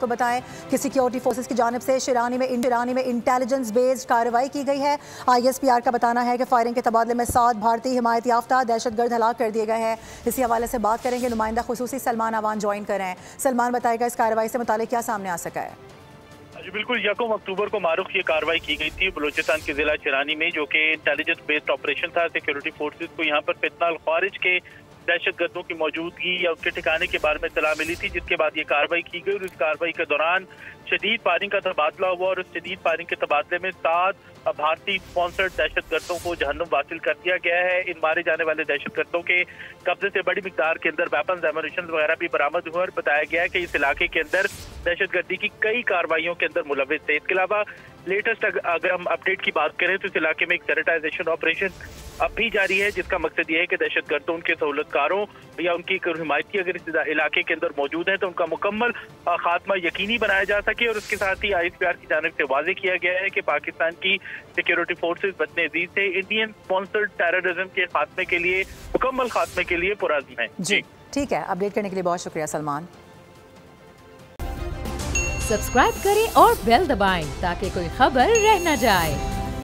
तो बताएं कि सिक्योरिटी फोर्सेस की जानिब से शिरानी में इंटेलिजेंस बेस्ड कार्रवाई की गई है। ISPR का बताना है कि फायरिंग के तबादले में 7 भारतीय हिमायत याफ्ता दहशतगर्द हलाक कर दिए गए हैं। इसी हवाले से बात करेंगे, नुमाइंदा खुसूसी सलमान अवान ज्वाइन कर रहे हैं। सलमान, बताएगा इस कार्रवाई से मुतालिक क्या सामने आ सका है? जी बिल्कुल, 1 अक्टूबर को मारूख ये कार्रवाई की गई थी बलूचिस्तान के जिला शिरानी में, जो कि इंटेलिजेंस बेस्ड ऑपरेशन था। सिक्योरिटी फोर्सेस को यहाँ पर फितना अल खारिज के दहशतगर्दों की मौजूदगी या उनके ठिकाने के बारे में इत्तला मिली थी, जिसके बाद ये कार्रवाई की गई। और इस कार्रवाई के दौरान शदीद फायरिंग का तबादला हुआ और उस शदीद फायरिंग के तबादले में 7 भारतीय स्पॉन्सर्ड दहशतगर्दों को जहन्नुम वासिल कर दिया गया है। इन मारे जाने वाले दहशतगर्दों के कब्जे से बड़ी मिकदार के अंदर वेपन्स, एमुनिशन वगैरह भी बरामद हुए और बताया गया है कि इस इलाके के अंदर दहशतगर्दी की कई कार्रवाइयों के अंदर मुलविस थे। इसके अलावा लेटेस्ट अगर हम अपडेट की बात करें तो इस इलाके में एक सैनिटाइजेशन ऑपरेशन अब भी जारी है, जिसका मकसद यह है कि दहशतगर्दों, उनके सहूलतकारों या उनकी हिमायती अगर इस इलाके के अंदर मौजूद है तो उनका मुकम्मल खात्मा यकीनी बनाया जा सके। और उसके साथ ही ISPR की जानिब से वाजे किया गया है कि पाकिस्तान की सिक्योरिटी फोर्सेज वतन अजीज से इंडियन स्पॉन्सर्ड टेररिज्म के खात्मे के लिए, मुकम्मल खात्मे के लिए पुरअज़्म है। जी ठीक है, अपडेट करने के लिए बहुत शुक्रिया सलमान। सब्सक्राइब करें और बेल दबाएं ताकि कोई खबर रह न जाए।